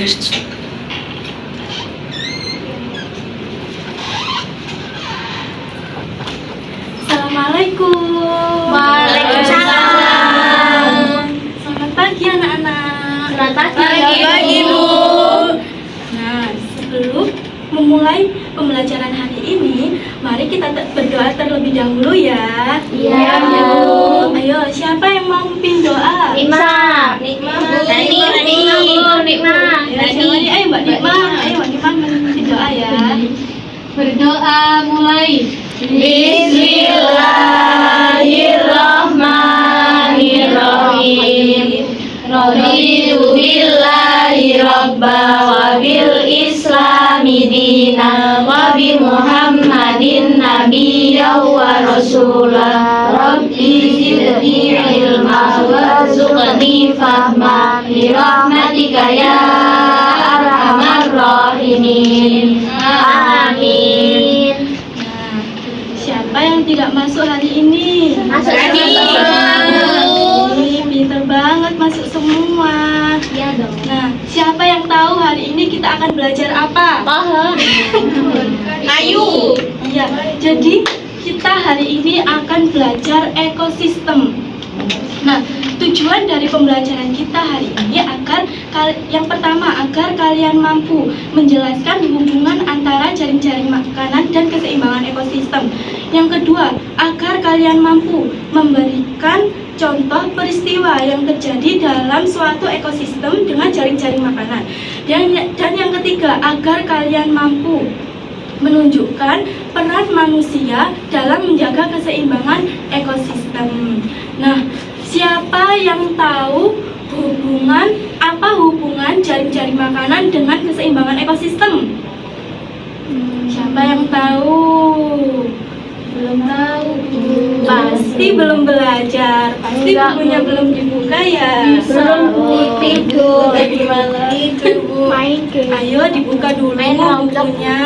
Assalamualaikum. Waalaikumsalam. Selamat pagi anak-anak. Selamat pagi. Pagi, Bu. Nah, sebelum memulai pembelajaran hari ini, mari kita berdoa terlebih dahulu ya. Iya, Bu. Ayo, siapa yang mau memimpin doa? Nikmah. Tadi. Nikmah. Ya, siapa nih? Ayo Mbak Nikmah. Ayo Mbak Nikmah memimpin doa ya. Berdoa mulai. Bismillahirrahmanirrahim. Raditu billahi rabba wa bil islami dina wa bi Muhammadin nabiyya wa rasulah. Rabbi zidni ilma warzuqni fahma bi rahmatika ya arhamar rahimin. Amin. Nah, siapa yang tidak masuk hari ini? Masuk semua. Ini pinter banget masuk semua. Iya dong. Nah, siapa yang tahu hari ini kita akan belajar apa? Paham. Ayu. Iya, jadi kita hari ini akan belajar ekosistem. Nah, tujuan dari pembelajaran kita hari ini yang pertama agar kalian mampu menjelaskan hubungan antara jaring-jaring makanan dan keseimbangan ekosistem. Yang kedua, agar kalian mampu memberikan contoh peristiwa yang terjadi dalam suatu ekosistem dengan jaring-jaring makanan. Dan yang ketiga, agar kalian mampu menunjukkan peran manusia dalam menjaga keseimbangan ekosistem. Nah, siapa yang tahu hubungan jaring-jaring makanan dengan keseimbangan ekosistem? Siapa yang tahu? Belum tahu. Pasti belum belajar. Pasti bukunya belum dibuka ya. Belum tidur. Gimana? Main game. Ayo dibuka dulu bukunya.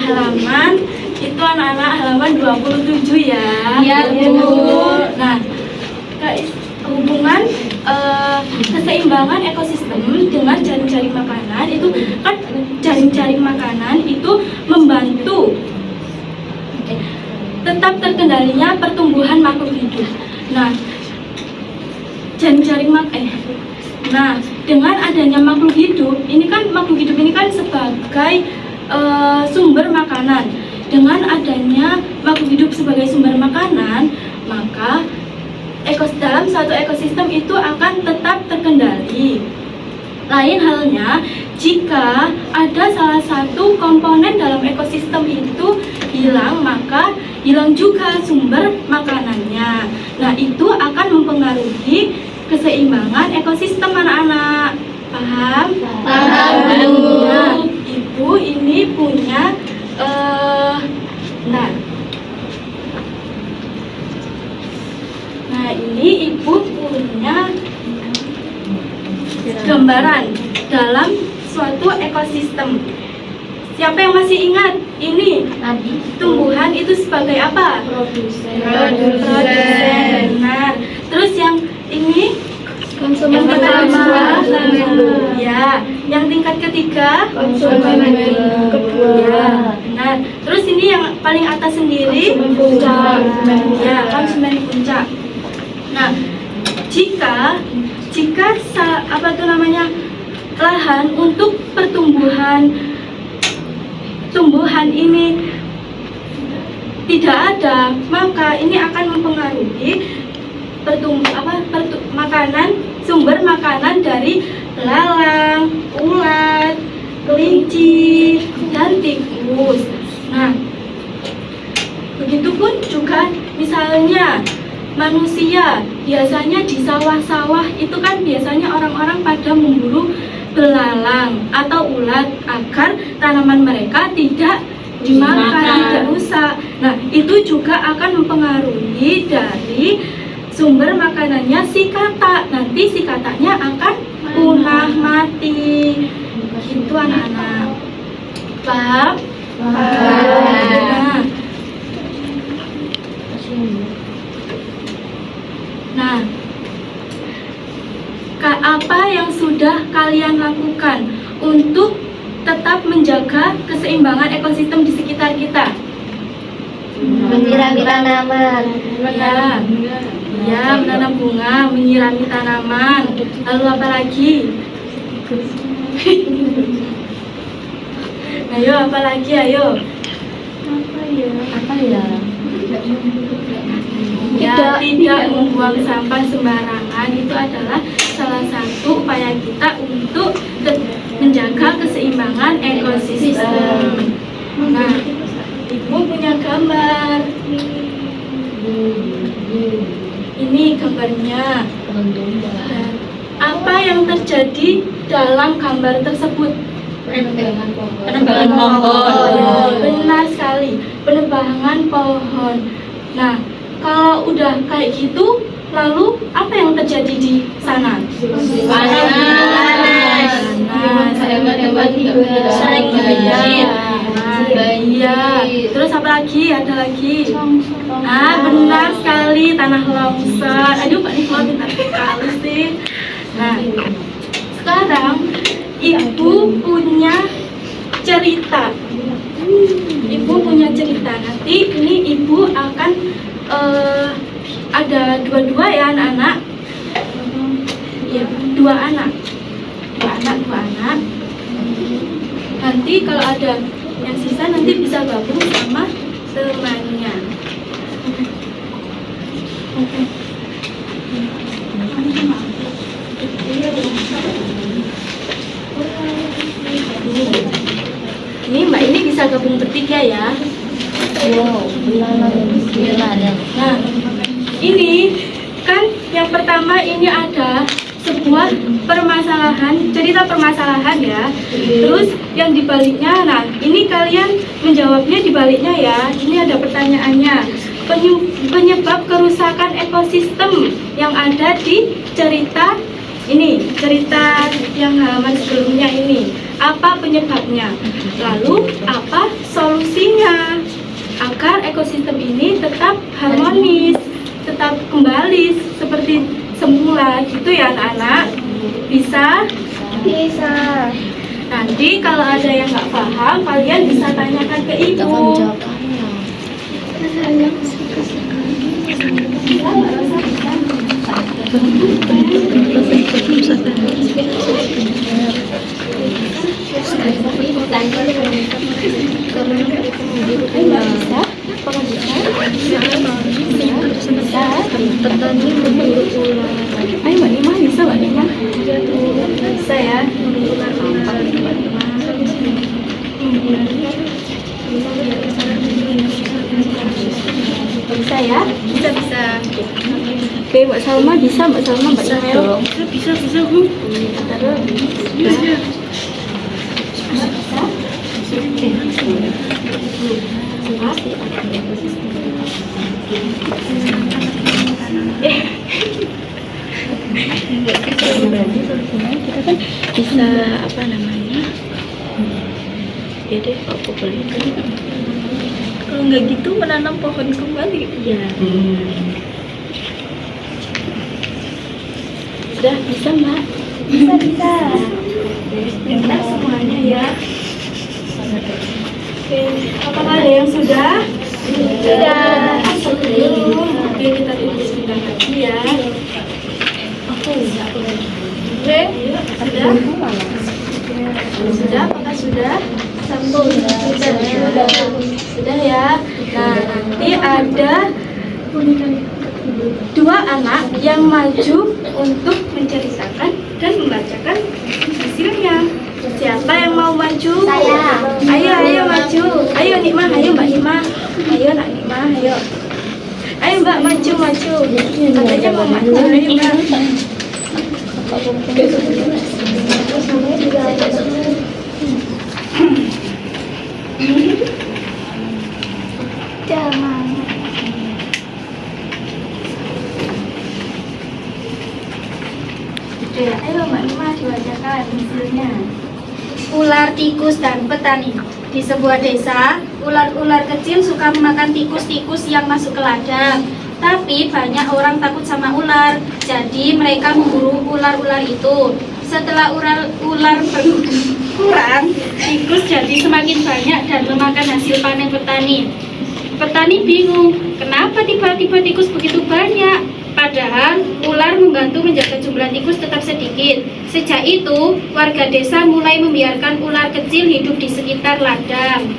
Halaman itu anak-anak halaman 27 ya. Iya, Bu. Nah, hubungan keseimbangan ekosistem dengan jaring-jaring makanan itu kan jaring-jaring makanan itu membantu tetap terkendalinya pertumbuhan makhluk hidup. Nah, dengan adanya makhluk hidup ini kan sebagai sumber makanan. Dengan adanya makhluk hidup sebagai sumber makanan, maka dalam suatu ekosistem itu akan tetap terkendali. Lain halnya jika ada salah satu komponen dalam ekosistem itu hilang, maka hilang juga sumber makanannya. Nah, itu akan mempengaruhi keseimbangan ekosistem anak-anak. Paham? Paham, Bu. Nah, Ibu ini punya Nah, ini Ibu punya gambaran dalam suatu ekosistem. Siapa yang masih ingat ini? Tumbuhan itu sebagai apa? Produsen. Benar. Terus yang ini Konsumen yang pertama, kedua. ya. Yang tingkat ketiga, Konsumen kedua. ya. Benar. Terus ini yang paling atas sendiri, Konsumen puncak. ya, konsumen puncak. Nah, jika lahan untuk tumbuhan ini tidak ada, maka ini akan mempengaruhi sumber makanan dari belalang, ulat, kelinci, dan tikus. Nah, begitupun juga misalnya manusia, biasanya di sawah-sawah itu kan biasanya orang-orang pada memburu belalang atau ulat agar tanaman mereka tidak dimakan, tidak rusak. Nah, itu juga akan mempengaruhi dari sumber makanannya si katak. Nanti si kataknya akan punah, mati. Itu anak-anak. Paham? Nah, apa yang sudah sudah kalian lakukan untuk tetap menjaga keseimbangan ekosistem di sekitar kita? Menyirami tanaman. Ya, menanam bunga, menyirami tanaman. Lalu apa lagi? Ayo, apa lagi? Ayo. Apa ya? Ya, tidak membuang sampah sembarangan itu adalah salah satu upaya kita untuk menjaga keseimbangan ekosistem. Nah, Ibu punya gambar. Ini gambarnya. Apa yang terjadi dalam gambar tersebut? Penebangan pohon. Benar sekali, penebangan pohon. Nah, kalau udah kayak gitu, lalu apa yang terjadi di sana? Panas. Hewan-hewan tidak Iya. Iya. Terus apa lagi? Ada lagi? Benar sekali, tanah longsor. Aduh, Pak Niko pintar sekali sih. Nah, sekarang Ibu punya cerita. Ibu punya cerita. Nanti ini Ibu akan ada dua ya anak-anak. Iya, dua anak. Nanti kalau ada yang sisa nanti bisa gabung sama temannya. Ini Mbak ini bisa gabung bertiga ya. Nah, ini kan yang pertama ini ada sebuah permasalahan, cerita permasalahan ya. Terus yang dibaliknya, nah ini kalian menjawabnya dibaliknya ya. Ini ada pertanyaannya. Penyebab kerusakan ekosistem yang ada di cerita ini, cerita yang halaman sebelumnya ini. Apa penyebabnya? Lalu apa solusinya agar ekosistem ini tetap harmonis, tetap kembali seperti semula gitu ya anak-anak? Bisa? Bisa. Nanti kalau ada yang nggak paham, kalian bisa tanyakan ke ibu. Petani berburu ular. Ayo Mbak Nima, bisa Mbak Nima? Bisa ya. Bisa ya? Bisa. Oke, Mbak Salma bisa, Mbak Salma, Mbak Imel. Bisa Bu. Bisa. Kita kan bisa apa namanya? Ya deh, aku boleh. Kalau nggak gitu menanam pohon kembali. Ya. Sudah bisa Mbak? Bisa. Pintar semuanya ya. Oke, apakah ada yang sudah? Sudah. Oke, kita tulis sudah lagi ya. Oke, sudah? Sudah, apakah sudah? Sudah ya. Nah, nanti ada dua anak yang maju untuk menceritakan dan membacakan hasilnya. Siapa yang mau maju? Saya. Ayo maju. Ayo Nikmah, ayo Mbak Nikmah. Ayo Nak Nikmah, ayo. Ayo Mbak maju. Katanya mau maju. Ayo Mbak. Jangan. Ayo Mbak Nikmah dibacakan hasilnya. Ular, tikus, dan petani. Di sebuah desa, ular-ular kecil suka memakan tikus-tikus yang masuk ke ladang. Tapi banyak orang takut sama ular, jadi mereka memburu ular-ular itu. Setelah ular berkurang, tikus jadi semakin banyak dan memakan hasil panen petani. Petani bingung, kenapa tiba-tiba tikus begitu banyak? Padahal ular membantu menjaga jumlah tikus tetap sedikit. Sejak itu, warga desa mulai membiarkan ular kecil hidup di sekitar ladang.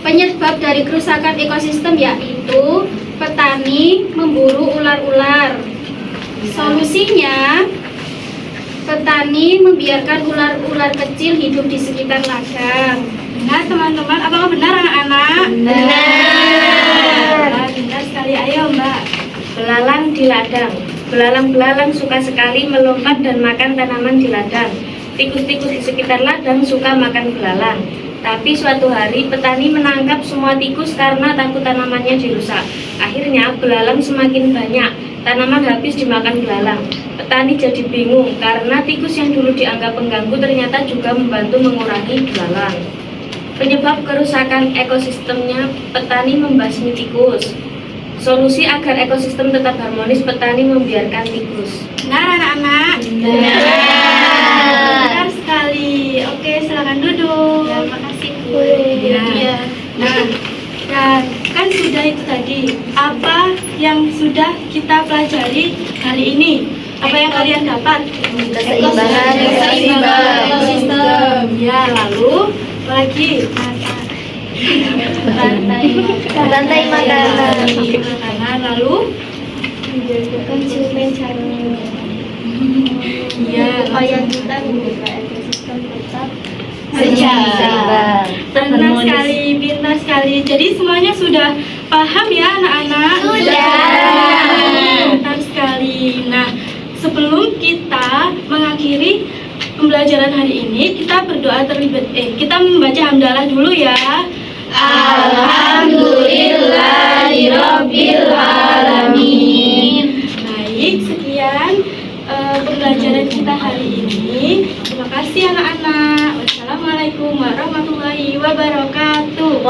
Penyebab dari kerusakan ekosistem yaitu petani memburu ular-ular. Solusinya, petani membiarkan ular-ular kecil hidup di sekitar ladang. Nah, teman-teman, apakah benar anak-anak? Benar. Benar sekali. Ayo, Mbak. Belalang di ladang. Belalang-belalang suka sekali melompat dan makan tanaman di ladang. Tikus-tikus di sekitar ladang suka makan belalang. Tapi suatu hari petani menangkap semua tikus karena takut tanamannya dirusak. Akhirnya belalang semakin banyak. Tanaman habis dimakan belalang. Petani jadi bingung karena tikus yang dulu dianggap pengganggu ternyata juga membantu mengurangi belalang. Penyebab kerusakan ekosistemnya, petani membasmi tikus. Solusi agar ekosistem tetap harmonis, petani membiarkan tikus. Benar anak-anak? Benar sekali. Oke, silakan duduk. Terima kasih, Bu. Iya. Nah, kan sudah itu tadi. Apa yang sudah kita pelajari hari ini? Apa yang kalian dapat? Keseimbangan ekosistem. Ya, lalu apa lagi? rantai makanan. Makanan, lalu Konsumen jagung. iya, Supaya kita menjaga ekosistem tetap seimbang. Benar sekali, pintar sekali. Jadi semuanya sudah paham ya anak-anak? Sudah. Pintar sekali. Nah, sebelum kita mengakhiri pembelajaran hari ini, kita berdoa kita membaca hamdalah dulu ya. Alhamdulillahirabbil alamin. Baik, sekian pembelajaran kita hari ini. Terima kasih anak-anak. Wassalamualaikum warahmatullahi wabarakatuh.